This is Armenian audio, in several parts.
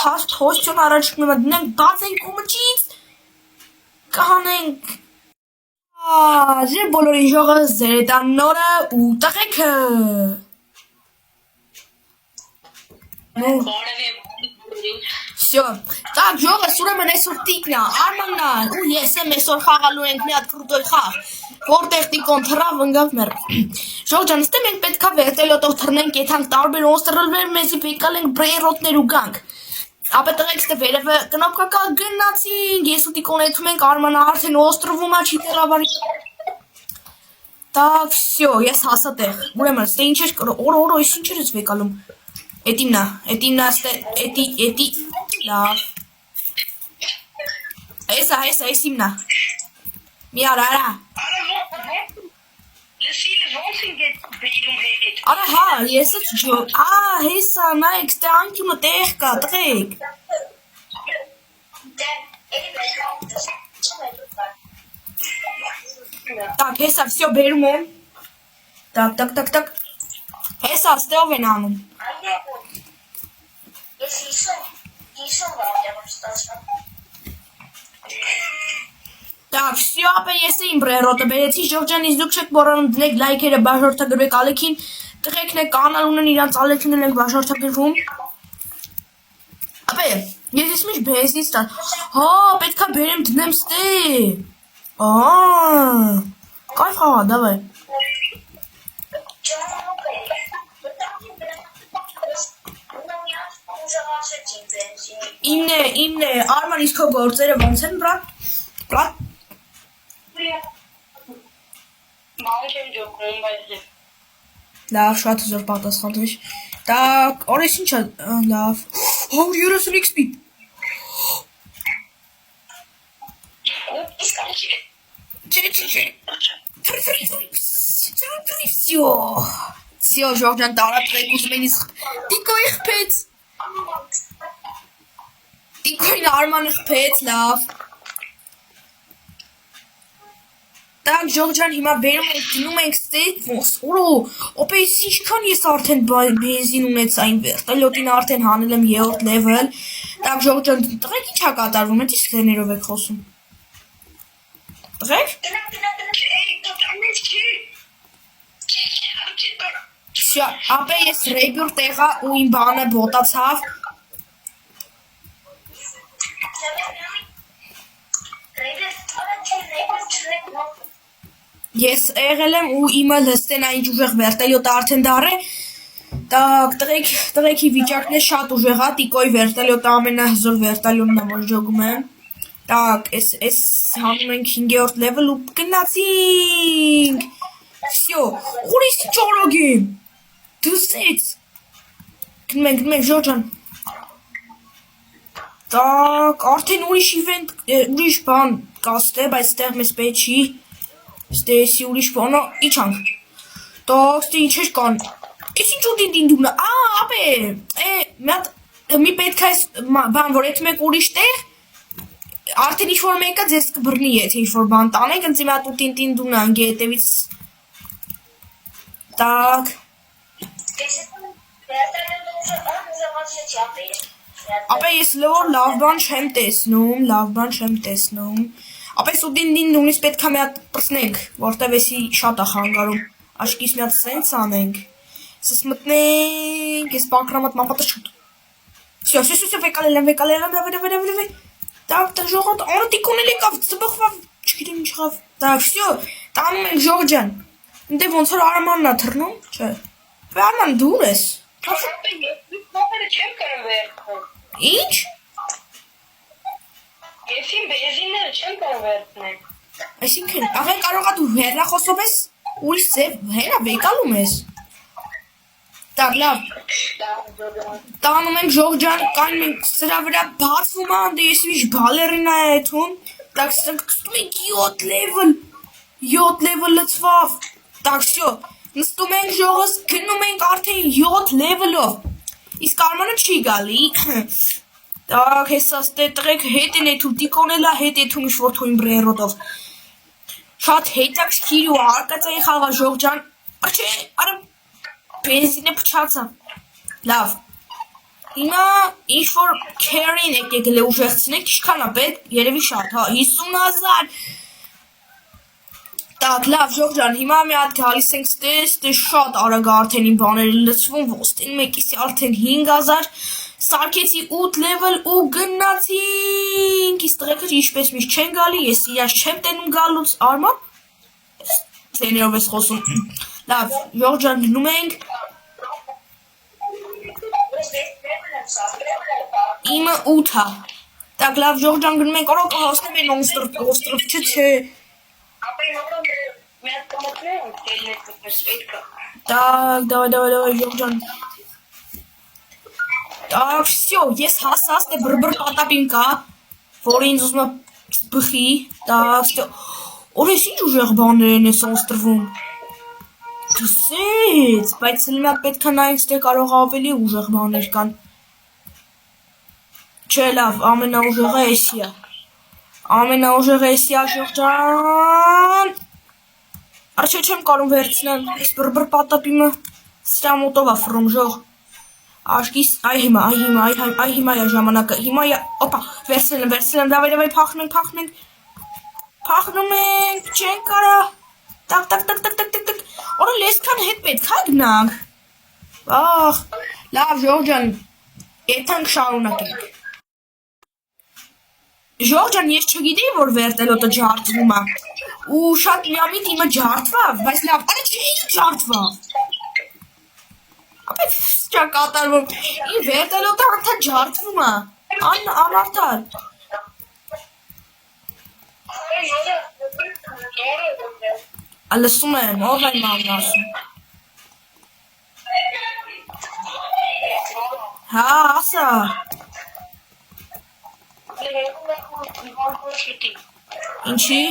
Հոստյուն առաջիկնում դնենք բացենք կոմջից կանենք Ձեր բոլորին ժողը զերետան նորը ու տղեքը Всё, так, ժողը սուրեմն այսօր տիկնա, Արմաննա ու ես եմ այսօր խաղալու ենք մի հատ կրուտոյ խաղ, որտեղ տիկոն թռավ ընկավ մեր Ժող ջան, ստե մենք պետքա վերտելյոտով թռնենք, եթանք տարբեր մոնստրներ մեզի բեկալ ենք բրեյրոտներ ու գանք Ապա տղեկ ստե վերևը կնոպկակա գնացինք, ես ու տիկոն եթում ենք Արմանա արդեն օստրվում ա չի տերավարի Так, всё, ես հասա տեղ, ուրեմն, ստե ինչ ես օր ես ինչ ես վեկալում Էտիմնա, էտի, լավ Այս իմնա Մի արա Արա հա, ես է չջոր հեսա, նայք, ստե անկյունը տեղ կա, տղեկ Так, հեսա, всё, բերում եմ Так Հեսա, ստե ով են անում Ես հիշում վարդյանում ստացվում Так, всё, ապա ես էիմ բրերոտը բերեցի, ժողջանից դուք չեք բորանում դնեք լայքերը բաժորդագրվեք ալեքին, տղեկն է կանալ ունեն իրանց ալեքին ենք բաժորդագրվում Ապա ես ես միշտ բեզնից տան, հա, պետքա բերեմ դնեմ ստե Կայֆ խաղա, դավայ Իմն է, Արման իսկ քո գործերը ոնց են, բրատ Մանք եմ ջոկում, բայց Լավ, շատ հզոր պատասխան դուր Так, օրես ինչ է, լավ 130 XP Իսկ ալքի Չէ Всё, ժողջան տարատղեք ուզում են իսկ Տիկոյի խպեց Տիկոյին Արմանը խպեց, լավ Так, ժողջան հիմա բերում ենք, դնում ենք ստեյք Օպե ես ինչքան ես արդեն բենզին ունեցա իմ վերտելյոտին արդեն հանել եմ 3-րդ լևել Так, ժողջան, տղեք ինչա կատարվում, էդ իսկ դեներով եք խոսում Տղեք Всё, ապա ես ռեյբյուր տեղա ու իմ բանը բոտացավ Ես եղել եմ ու իմը լստեն այն ուժեղ վերտելյոտը արդեն դար է Так, տղեքի վիճակն է շատ ուժեղ է, տիկոյի վերտելյոտը ամենահզոր վերտելյոտն է, որ ժոգում եմ Так, ես հանում ենք 5-րդ լևել ու գնացինք Всё, ուրիշ ճորոգ եմ Դուսեց Գնում ենք, ժորջան Так, արդեն ուրիշ բան կաստե, բայց ստեղ մեզ պետք չի Ստե եսի ուրիշ բանա, իչանք Так, ստե ինչ էր կան Ես ինչ ուտին դինդում է, ապե մի պետք է բան, որ եթում եք ուրիշ տեղ Արդեն ինչ-որ մեկը ձեզ կբրնի եթե ինչ-որ բան տանեք, ընձի մատ ուտին դինդում է անգե հետևից Так Ապա ես լավ բան չեմ տեսնում Ապա ես ուտին դին նույնիսկ պետք է մի հատ պրսնենք, որտև եսի շատ է խանգարում Աշկիս մի հատ սենց անենք Սս մտնենք, ես պանկրամատ մապատը շուտ Всё, վեկալել եմ, Так, ժողոտ, անը տիկոնել եկավ, ծբխվավ, չգիտեմ ինչ խավ Так, всё, տանում ենք ժողջան Դե ոնց որ Արմանն է թռնում, չէ Արման դուր ես չեմ կարեմ վերդնել Ինչ? Ես իմ բեզինները չեմ կարեմ վերդնել Այսինքն, աղեն կարողա դու հեռախոսով ես, ուրիշ ձև հերա վեկալում ես Так, լավ Տանում ենք ժողջան, կայնում ենք սրա վրա բացվում ան, դե ես ինչ բալերին է եթում Так, ստում ենք 7 լևել լծվավ Так, всё, նստում ենք ժողս, գնում ենք արդեն 7 լևելով Իսկ Արմանը չի գալի Так, հեսա ստե տղեք հետ են եթում, տիկոնելա հետ եթում ինչ-որ թույն բրերոտով Շատ հետաքրքիր ու արկածային խաղա ժողջան Չէ, արա բենզինը փչացավ Լավ Հիմա ինչ որ carry-ն եկել է ուժեղցնեք, ինչքան է պետք, երևի շատ, հա, 50,000 Так, լավ, Ժորժ ջան, հիմա մի հատ գալիս ենք ստես, դե շատ արագ արդեն իմ բաները լցվում, ոստին մեկիսի արդեն 5,000, սարքեցի 8 level ու գնացինք, իսկ տղեկը ինչպես միշտ չեն գալի, ես իրաց չեմ տենում գալուց, արմա, ձեներով ես խոսում, լավ, Ժորժ ջան, գնում ենք, իմը 8 է, так, լավ, Ժորժ ջան, գնում ենք, օրոք հասնեմ են օստրով, չէ, Так, давай, Ժորժան։ Так, всё, ես հասած է բրբր պատապին կա, որ ինձ ուզում է բխի, так, всё։ Օրես ինչ ուժեղ բաներ են ես օստրվում։ Կսեց, բայց հիմա պետք է նայենք ստե կարող ավելի ուժեղ բաներ կան։ Չէ, լավ, ամենաուժեղը էսի է։ Ամենաուժեղը էսի է, Ժորժան։ Արչե չեմ կարող վերցնել, այս բրբր պատապիմը սրա մոտով է ֆռում, Ժող։ Աշկիս, այ հիմա է ժամանակը, հիմա է, օպա, վերցնեմ, դավայ, փախնում ենք, չենք կարա, տակ, օրը լեսքան հետ պետք է գնանք, աղ, լավ, Ժող ջան, եթանք շարունակենք։ Ժող ջան, ես չգիտեի, որ վերտելոտը ջարդվում է, ու շատ միամիտ իմը ջարդվավ, բայց լավ, արի չի ջարդվավ։ Ապետ չա կատարվում, իմ վերտելոտը արդա ջարդվում է, անարտար։ Լսում եմ, ով այն մանն ասում։ Հա, ասա։ Ինչի։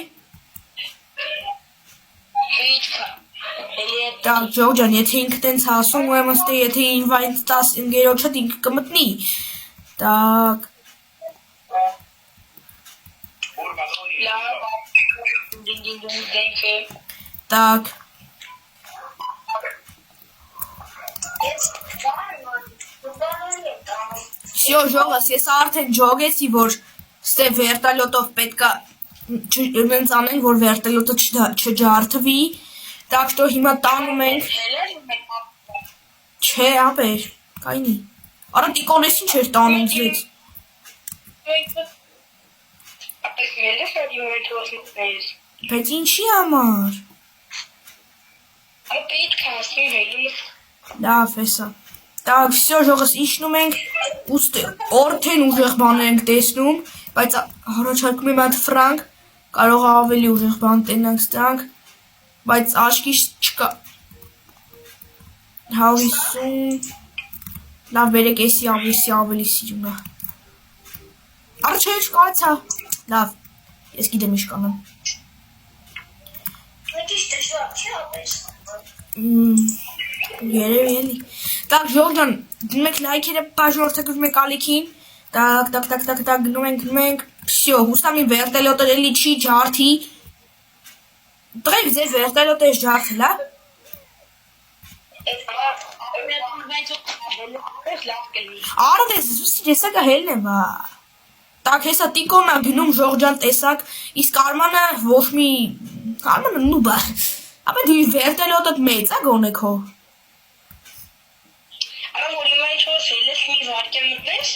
Так, Ժող ջան, եթե ինքը տենց ասում, ուրեմն ստե եթե ինվայտ 10 ընկերոջդ ինքը կմտնի։ Так։ Так։ Всё, Ժողս, ես արդեն ջոգեցի, որ ստե վերտալյոտով պետքա նենց անենք, որ վերտալյոտը չջարդվի, так что հիմա տանում ենք, չէ, ապեր, կայնի, արա տիկոնես ինչ էր տանում ձեզ, բայց ինչի համար, լավ էսա, так, всё, Ժողս, իջնում ենք, օրթեն ուժեղ բան ենք տեսնում, բայց առաջարկում եմ այդ ֆրանկ, կարող ավելի ուժեղ բան տենանք ստանք, բայց աշկիս չկա 150 լավ բերեք էսի ավելի սիրուն է առաջ չկացա լավ ես գիտեմ ինչ կանեմ երևի էլի так Ժորժ ջան դնում եք լայքերը բաժանորդեք մեկ ալիքին так գնում ենք всё հուսամի վերտելոտը էլի չի ջարդի Դրեք ձեր վերտելոտը ես ջարդել, հա? Արա դες եսակը հելն է, բա։ Так, հեսա տիկոնն է գնում Ժորժ ջան տեսակ, իսկ Արմանը ոչ մի, Արմանը նուբ է, ապա դու վերտելոտըդ մեծ է գոնե քո։ Արա որ հիմա ինչ-որ սելես մի վարկյա մտնես։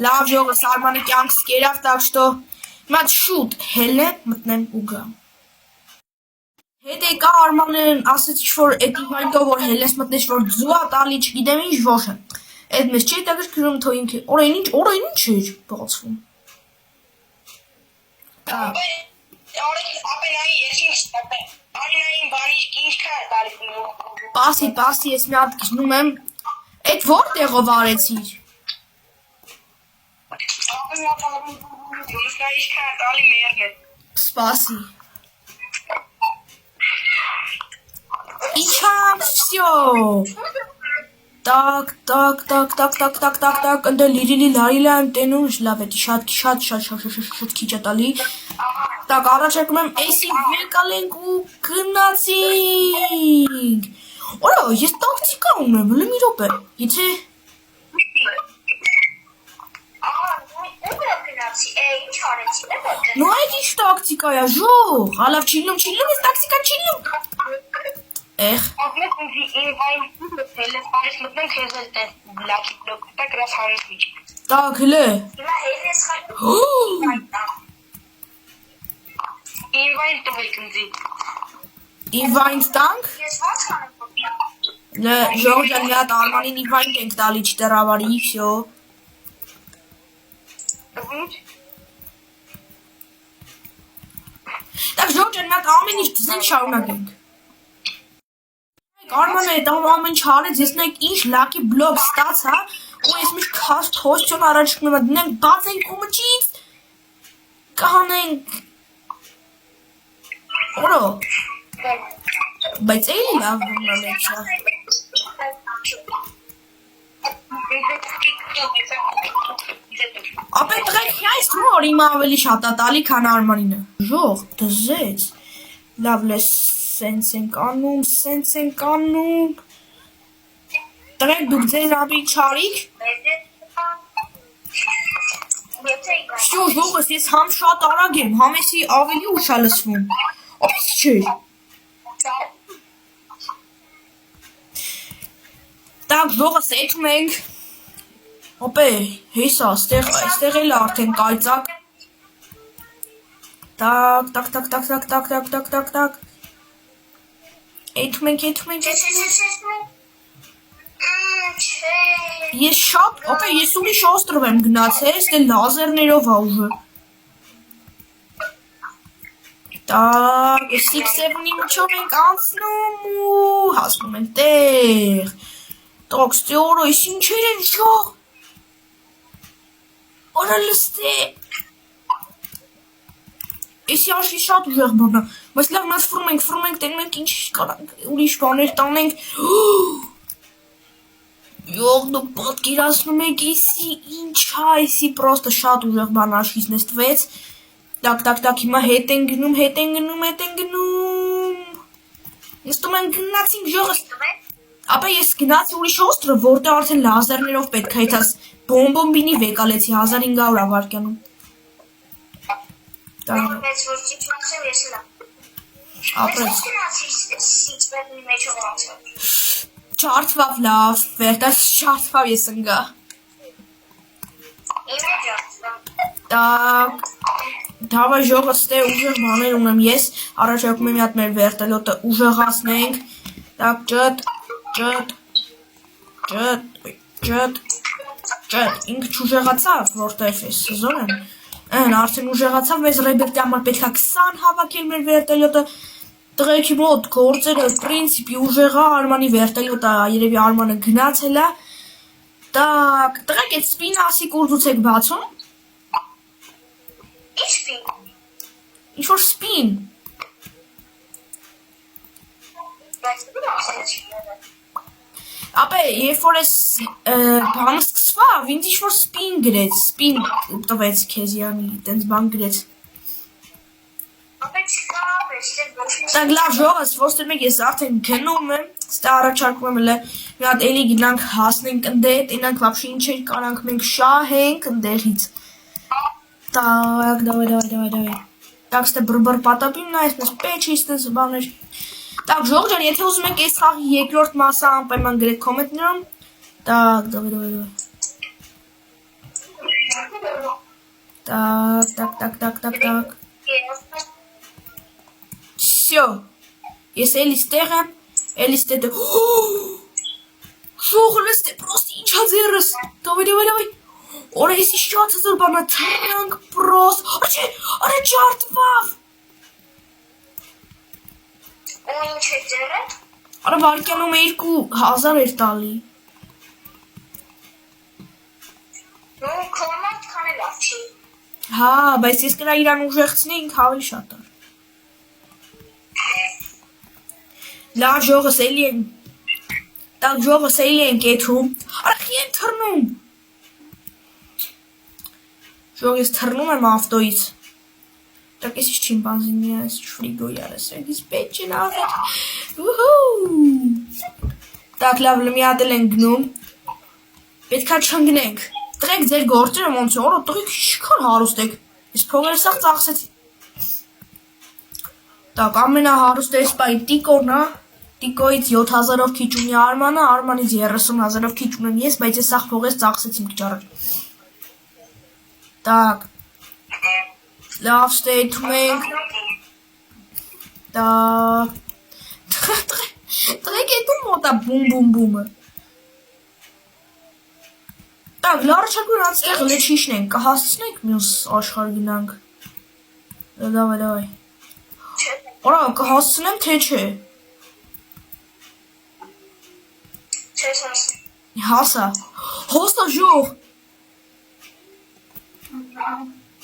Լավ Ժողս, Արմանը կյանքս կերավ, так что հիմա շուտ հելն է մտնեմ ու գամ։ Հետ եկա Արմանեն ասեց ինչ-որ էդ իվայնտով որ հելես մտնես որ ձուա տալի չգիտեմ ինչ ոչ է։ Էդ մեզ չի տակրում թո ինքը օրեն ինչ էր բացվում։ Պասի ես մի հատ գնում եմ։ Էդ որտեղով արեցիր։ Սպասի։ Իչան, всё։ Так, ընդ լիրիլա եմ տենում, լավ է, շատ քիչ է տալի։ Так, առաջարկում եմ էսի եկալենք ու գնացինք։ Օրա, ես տակտիկա ունեմ, հլը մի րոպե, եթե արեցի, դե ոչ։ Ну այդ ինչ տակտիկա է, ժող, հալավ չիլում, ես տակտիկա չիլում։ Էխ, Ահմեդ ինձի ինվայնի տելեֆոնից մտնենք քեզ էլ տես լաքի բլոկ տա գրաս հարուսիչ։ տակ հլը։ Հիմա հերես խաղում։ Ինվայն տվեք ինձի։ Ինվայն տանք։ Ես ո՞նց կանեմ։ Լը ժող ջան մի հատ Արմանին ինվայն ենք տալի չտերավարի, վсё։ Ինչ։ Так ժող ջան մի հատ ամեն ինչ դզենք շարունակենք։ Արմանը այդ ամեն ինչ արեց, ես նայեք ինչ լաքի բլոկ ստացա, ու ես միշտ քաստ հոսություն առաջ կնեմ, դնենք բացենք կոմջից, կանենք, օրո, բայց էլի լավ բնանեցա, ապետ տղեք այս նոր իմ ավելի շատ ատալի քան Արմանինը, ժող, դզեց, լավ լես, սենց ենք անում, տղեք դուք ձեզ ապիկ չարիք, Всё, ժողս ես համ շատ արագ եմ, համ էսի ավելի ուշ է լսվում, ապիս չէր, Так ժողս էթում ենք, ապե, հեսա, այստեղ էլ արդեն կայծակ, Так, Էթում ենք, Ես շատ, ապե ես ուրիշ օստրով եմ գնացել, դե լազերներով ա ուժը։ Так, 6-7-ի միջով ենք անցնում ու հասնում ենք տեղ։ Так, ստեորո, ես ինչեր են շող։ Օրա լստե։ Էսի աշի շատ ուժեղ բանա, բայց լավ մենք ֆրում ենք, տենում ենք ինչ ուրիշ բաներ տանենք։ Յող դուք պատկերացնում եք էսի ինչ ա, էսի պրոստը շատ ուժեղ բան աշկից նստվեց։ Так, հիմա հետ են գնում։ Նստում են գնացինք ժողս։ Ապա ես գնացի ուրիշ օստրով, որտեղ արդեն լազերներով պետք է այդաս բոմբինի վեկալեցի 1500 վարկյանում։ Բայց որ ճիճմացել ես լավ։ Ապրեց։ Սիծվերնի մեջով անցել։ Չարդվավ լավ, վերտաս չարդվավ ես ընգա։ Իմը ջարդվավ։ Так, դավայ ժողս տե ուժեղ բաներ ունեմ ես, առաջարկում եմ մի հատ մեր վերտելոտը ուժեղացնենք, так, ինքը չուժեղացավ, որտև ես զոր եմ, են արդեն ուժեղացավ, մեզ ռեբերտի համար պետք է 20 հավաքել մեր վերտելոտը, տղեքի մոտ գործերը պրինցիպի ուժեղա Արմանի վերտելոտը, երևի Արմանը գնացել է, так, տղեկ էտ սպինը ասի կուրդուց եք բացում, Ինչ պին։ ինչ-որ սպին, Բայց դու ասել չի։ ապե, երբ որ ես բանը սկսվավ, ինձ ինչ-որ սպին գրեց, սպին տվեց քեզ յանի, տենց բան գրեց, Ապա չկա, այստեղ ոչ մի։ Так, լավ ժողս, ոստր մեկ ես արդեն գնում եմ, ստա առաջարկում եմ լը, մի հատ էլի գնանք հասնենք ընդե, տենանք վապշի ինչեր կանանք մենք շահենք ընդեղից, Так, давай, Так, ստե բրբր պատապին նա այսպես պեչիս տես բաներ, Так, ժող ջան, եթե ուզում եք այս խաղի երկրորդ մասը անպայման գրեք կոմենտներում, Так, давай, Так, Всё, ես էլի ստեղ եմ, էլի ստեղ եմ, ժողը լստե, պրոստ ինչա ձերս, Давай, Օրա եսի շատ հզոր բանա, թրանք պրոստ, արա ճարդվավ, Ու ինչ է ձերը։ արա վարկյանում 2000 էր տալի, Ու կոմատ քան լավ չի։ հա, բայց ես կրա իրան ուժեղցնեինք ավելի շատ էր, լավ ժողս էլի են, Так, ժողս էլի են կեթում, արա խի են թրնում, ժող ես թրնում եմ ավտոից, Так, ես ինչ չիմպանզինի ես, շվրիգո յարս, ես պետ չեն աղեր, Так, լավ լմի ադել են գնում, պետքա չնգնենք, տղեք ձեր գործերը ոնց է, օրո տղեք շքար հարուստ եք, Ես փողերը սաղ ծախսեցի։ Так, ամենահարուստ էսպայի տիկորն է, տիկոյից 7000-ով քիչ ունի Արմանը, Արմանից 30000-ով քիչ ունեմ ես, բայց ես սաղ փողես ծախսեցիմ քիչ առաջ։ Так, լավ ստեյթում ենք, так, տղեք էտում մոտ է բում-բում-բումը։ Так, լարչակուր անցտեղ լեչիշն ենք, կհասցնենք մյուս աշխար գնանք։ Դավայ։ Որա, կհասցնեմ, թե չէ։ Չես ասում։ Հասա։ Հոսա ժող։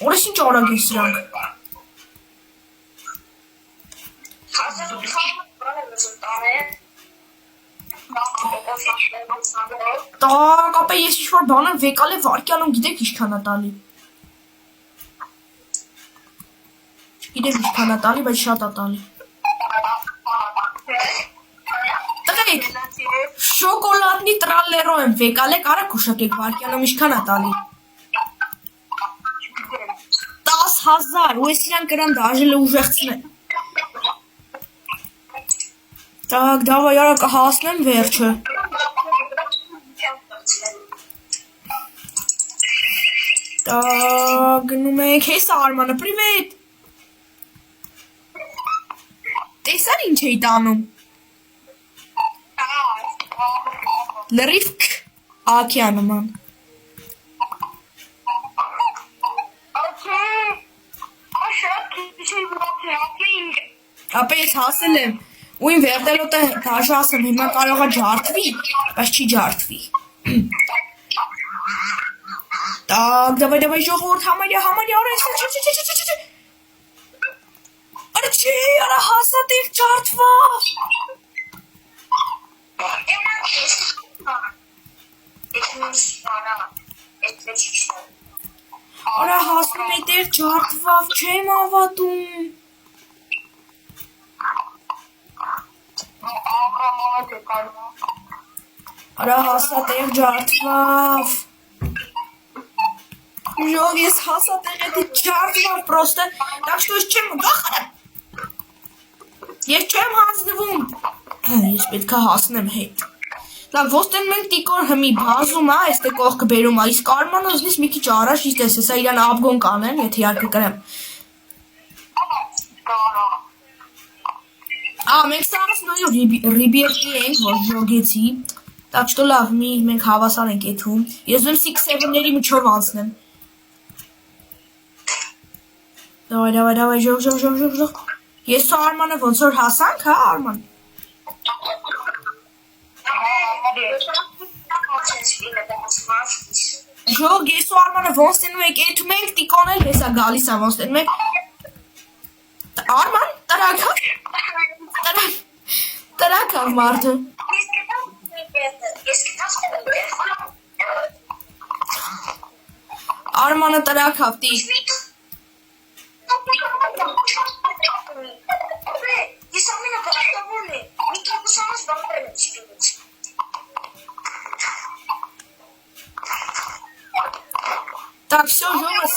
Որես ինչ արագ է սրանք։ Так, ապա ես ինչ-որ բանը վեկալ է վարկյանում գիտեք ինչքան է տալի։ Չգիտեմ ինչքան է տալի, բայց շատ է տալի։ Տղեկ, շոկոլատնի տրալերո եմ վեկալ է, կարա կուշակեք վարկյանում ինչքան է տալի։ 10000, ու ես իրան կրամ դաժել է ուժեղցնել։ Так, давай, արա կհասնեմ վերջը։ Так, գնում ենք, հեսա Արմանը, պրիվետ։ Տեսար ինչ էի տանում։ Լրիվ ակյա նման։ Ապա ես հասել եմ, ու իմ վերդելոտը դաշասեմ, հիմա կարող է ջարդվի, բայց չի ջարդվի։ Так, давай, ժողովուրդ, համարյա, արա, չէ։ Արա չի, արա հասա տեղ ջարդվա։ Արա հասնում է տեղ ջարդվավ, չեմ ավատում։ Արա հասա տեղ ջարդվավ։ Ժող ես հասա տեղ էդի ջարդվավ պրոստը, так что ես չեմ գախարը։ Ես չեմ հանձնվում։ Ես պետք է հասնեմ հետ։ Так, ոստեն մենք տիկոր հմի բազում է, այստեղ կողքը բերում է, իսկ Արմանը ուզնից մի քիչ առաջ իստես, հեսա իրան աբգոն կանեմ, եթե իարկը կրեմ։ Մենք սարս նոյու ռիբիերտի ենք, որ ժոգեցի, так что լավ, մենք հավասար ենք եթում, ես դեմ 6-7-ների միջով անցնեմ։ Давай, ժող։ Ես ու Արմանը ոնց որ հասանք, հա, Արման։ Ժող, ես ու Արմանը ոնց տենում ենք, էթում ենք, տիկոն էլ հեսա գալիս է ոնց տենում ենք։ Արման, տրակավ մարդը։ Արմանը տրակավ, տիկ։ Ես ամենապարտավորն է, մի կապուսանս բաղրել եմ չպինից։ Так, всё, ժողս։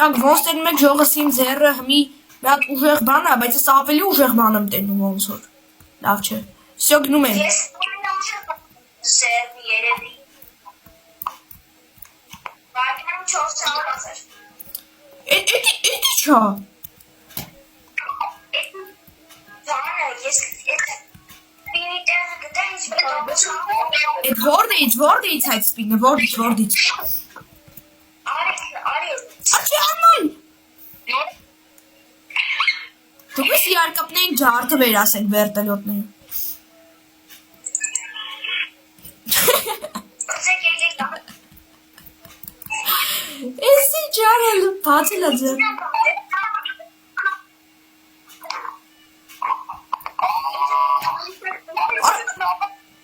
Так, ոնց տենում եք ժողս իմ ձեռը հմի մի հատ ուժեղ բան է, բայց ես ավելի ուժեղ բան եմ տենում ոնց որ։ Լավ չէ։ Всё, գնում ենք։ Ես ամենաուժեղ սերվի երևի։ Վարկյանում 400000։ Էդի չա։ Էդ որդից այդ սպինը, որդից։ Աչի Արման։ Դուքս իարկապնենք ջարդը վերասենք վերտելոտները։ Էսի ջարը բացել է ձեր։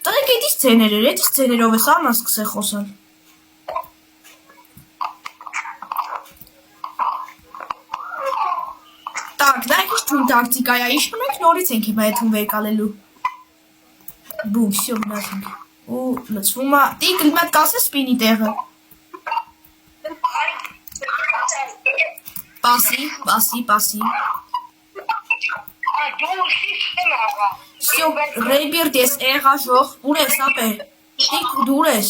Տղեկ էդի սցեներով ես Արման սկսել խոսալ։ Так, դա ինչ թուն տակտիկա է, իշնում ենք նորից ենք հիմա եթում վերկալելու։ Բում, всё, գնացինք։ Ու լծվում է, տիկ լմատ կասես սպինի տեղը։ Պասի։ Դու շիշ աղա։ Всё, Ռեյբերտ ես եղա ժող, ուր ես ապե։ Տիկ դուր ես։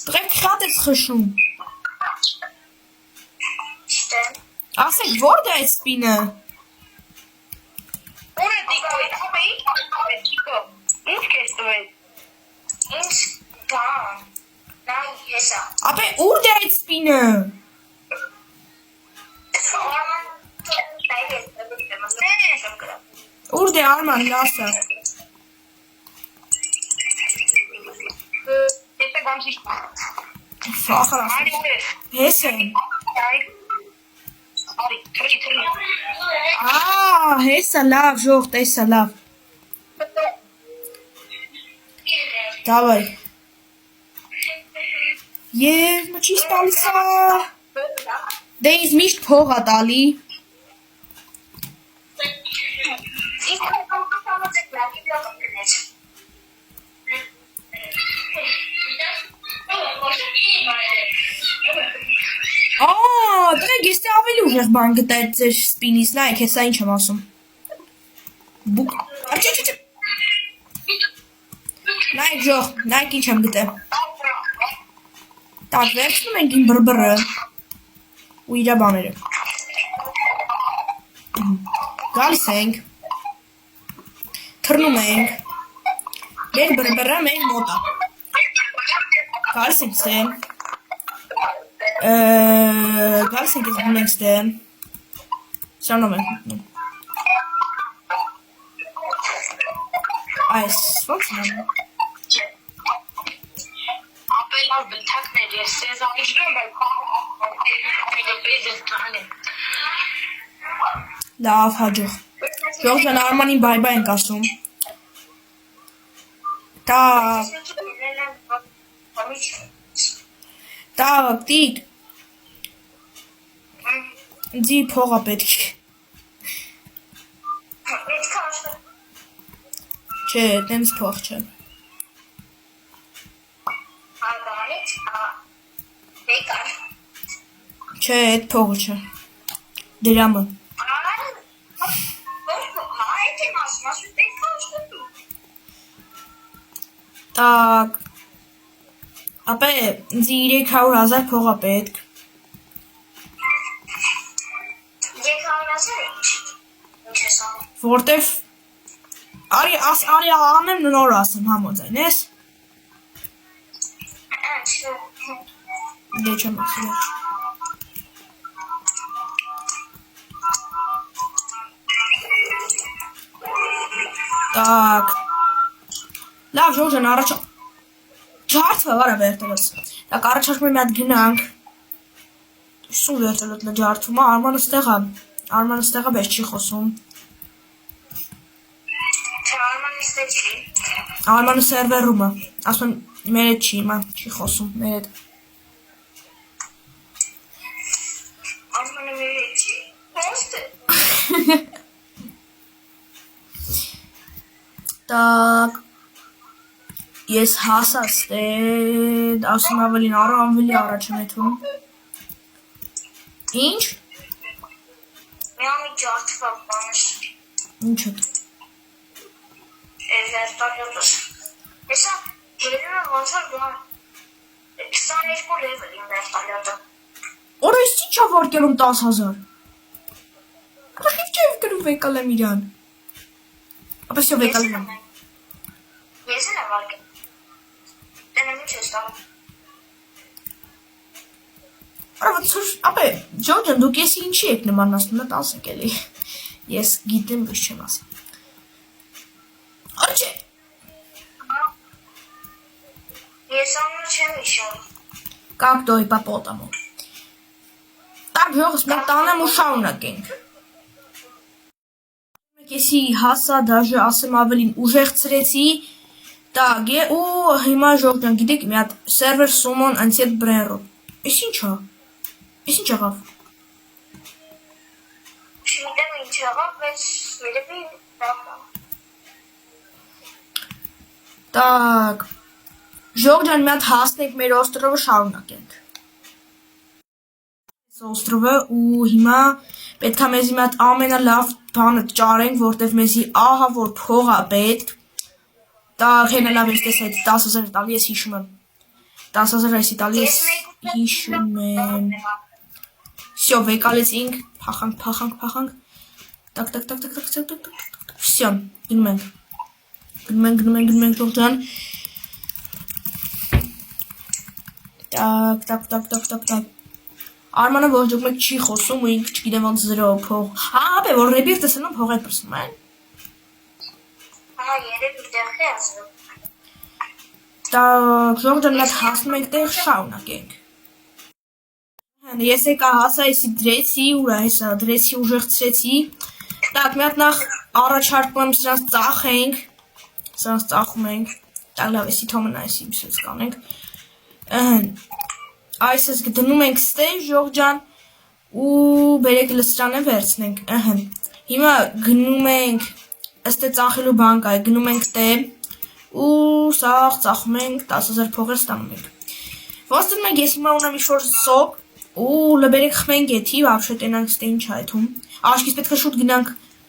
Տղեկ շատ ես խշում։ Ասեք, որդ է այդ սպինը։ Ուր է դիկոյ, ապե դիկո։ Ինչ կես տվել։ Ինչ կան։ Նա եսա։ Ապե ուր է այդ սպինը։ Ուր է Արման լասը։ Este gomsi. Ֆախր ասում։ Հես եմ։ Արի, թրի։ Հեսա լավ, ժող, տեսա լավ։ Դավայ։ Եվ մչիս տալիս է։ Դե ինձ միշտ փող ա տալի։ Դրեք ես թե ավելի ուժեղ բան գտա այդ ձեր սպինից, նայեք, հեսա ինչ եմ ասում։ Բուկ, աչի։ Նայեք ժող, նայեք ինչ եմ գտե։ Так, վերցնում ենք իմ բրբրը ու իրա բաները։ Գալիս ենք, թռնում ենք, մեր բրբրը մեր մոտ է։ Գալիս ենք ստեն, գալիս ենք ես գուն ենք ստեն, սյանում ենք մտնում։ Այս, ոնց նանում։ Լավ բլթակներ ես սեզանիջնում եմ Լավ հաջող Ժող ջան Արմանին բայ ենք ասում Так, տիկ Ձի փողա պետք Չէ, տենց փող չէ Չէ, այդ փողը չէ Դրամը Так Ապե ինձ 300,000 փողա պետք 300,000 ինչ ես անում Որտեվ Արի անեմ նոր ասեմ համոձայն ես Դե չեմ ասում Так Լավ Ժող ջան առաջ Ջարդվա վարա վերտելս Так առաջարկում եմ մի հատ գնանք Սու վերտելոտ նա ջարդվում Արմանը ստեղա բես չի խոսում Արմանը սերվերում է ասում մեր հետ չի հիմա չի խոսում մեր հետ Արմանը մեր հետ չի Հոստ է Так Ես հասած ասում ավելին անվելի առաջ եմ եթում Ինչ? Մի ամի ջարդվա բանս Ինչ է Վերտալյոտս Հեսա երևի ոնց որ բան 22 լեվելի վերտալյոտը Օր ես չի չա վարկելում 10,000 Ախիվ չէ վկրում վեկալ եմ իրան Ապա սյո վեկալ եմ Ես են եմ վարկել Տենեմ ինչ ես տաղում Ապե Ժող ջան դուք եսի ինչի եք նման ասնում եք ասեք էլի Ես գիտեմ ոչ չեմ ասում Արջե Ես անում չեմ իշում Как то и по-потому Так Ժողս մենք տանեմ ու շարունակենք Եսի հասա դաժե ասեմ ավելին ուժեղցրեցի Так ու հիմա Ժող ջան գիտեք մի հատ սերվեր սումոն անցի հետ բրենրո Ես ինչա Ես ինչ եղավ Չգիտեմ ինչ եղավ, բայց երևի Так Ժող ջան, մի հատ հասնենք մեր օստրովը շարունակենք։ Օստրովը ու հիմա պետք է մեզի մի հատ ամենալավ բանը ճարենք, որտեվ մեզի ահա որ փող է պետք։ Դա հենալավ ես տես այդ 10,000 տալի ես հիշում եմ։ 10,000 այսի տալի ես հիշում եմ։ Всё, վեկալեցինք, փախանք։ Տակ։ Всё, գնում ենք Ժող ջան։ Տակ։ Արմանը ոչ դուք մեկ չի խոսում ու ինքը չգիտեմ ոնց 0 փող։ Հա, բե որ ռեբիղ տեսնում փող է պրսում են։ Հա, երևի դեռ է ասում։ Տակ, Ժող ջան, մենք հասնում ենք տեղ շարունակենք։ Ես եկա հասա էսի դրեցի, ուր է հեսա, դրեցի ուժեղցրեցի։ Տակ, մի հատ նախ առաջարկում եմ սրանց ծախենք։ Սրանց ծախում ենք։ Տակ, լավ, էսի թոմն այսի մսուց կանենք։ Այս դնում ենք ստե, Ժող ջան, ու բերեք լսրանը վերցնենք, Հիմա գնում ենք, ըստ է ծախելու բան կա, գնում ենք տե, ու սաղ ծախում ենք, 10,000 փողեր ստանում ենք։ Ոնց դնում ենք, ես հիմա ունեմ ինչ-որ սոկ, ու լբերեք խմենք եթի, վաբշե տենանք ստե ինչ այդում։ Աշկիս պետք է շուտ գնանք,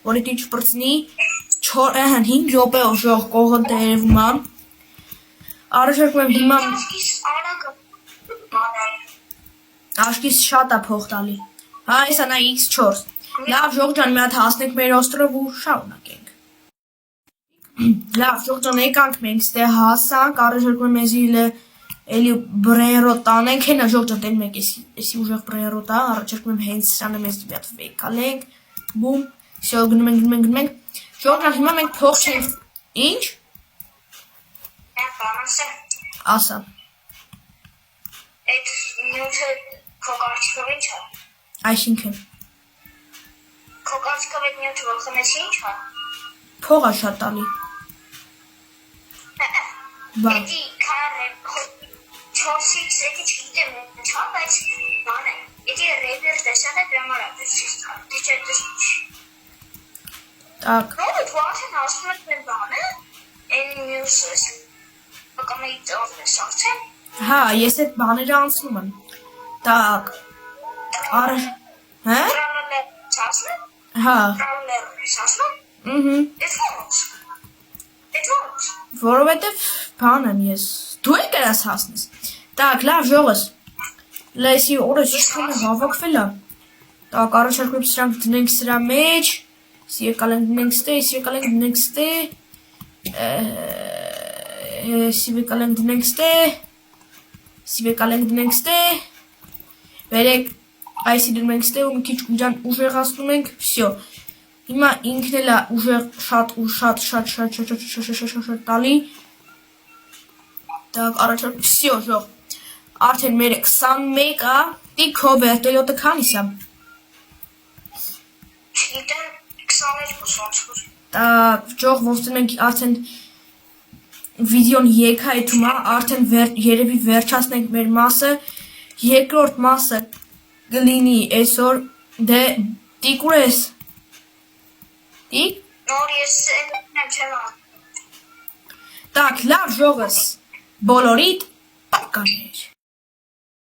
որ էդ ինչ պրծնի, 5 րոպեով Ժող կողը տերևում ա։ Առաջարկում եմ հիմա Աշկիս շատ է փող տալի։ Հա, այսա նա X4։ Լավ, Ժող ջան, մի հատ հասնենք մեր օստրով ու շարունակենք։ Լավ, Ժող ջան, եկանք մենք ստե հասանք, առաջարկում եմ մեզի էլի բրերո տանենք, հենա Ժող ջան, տեն մենք էսի ուժեղ բրերո տա, առաջարկում եմ հենց սրանը մեզ մի հատ վեկալենք, բում, всё, գնում ենք։ Ժող ջան, հիմա մենք փող չենք։ Ինչ։ Ասա։ Այդ նյութը քո կարծիքով ինչ է։ Այսինքն։ Քո կարծիքով այդ նյութը որ խմես ինչ է։ Փող է շատ տալի։ Էդի քան 4-ից էդի չգիտեմ ինչա, բայց բան է։ Էդի ռեյվեր տեսան է դրամարա դրսից կար։ Դիջե դրսից։ Տակ։ Նո, դու արդեն ասում ես մեր բանը։ Այն նյութս։ Կամ այդ օֆիս արդեն։ Հա, ես այդ բաները անցնում եմ։ Տակ։ Արը։ Հա? Հա։ Որովհետև բան եմ ես։ Դու եք երաս հասնես։ Տակ, լավ, Ժողս։ Լեսի օրս ինչքան է հավաքվել է։ Տակ, առաջարկում սրանք դնենք սրա մեջ։ Եկալ ենք դնենք ստե, եկալ ենք դնենք ստե։ Եկալ ենք դնենք ստե։ Եկալ ենք դնենք ստե։ Վերեք այսի դնում ենք ստե ու մի քիչ ուժեղացնում ենք, всё։ Հիմա ինքն էլ է ուժեղ շատ տալի։ Так, առաջարկում, всё, Ժող։ Արդեն մեր 21 է, տիքո վերտելյոտը քանիս է։ Չգիտեմ 22 Так, Ժող, ոնց դնենք արդեն վիդեոն եկայթում է, արդեն երևի վերջացնենք մեր մասը, երկրորդ մասը գլինի այսօր, դե տիկուր ես։ Տիկ։ Նոր ես չեմ։ Так, լավ Ժողս, բոլորիդ պականեր։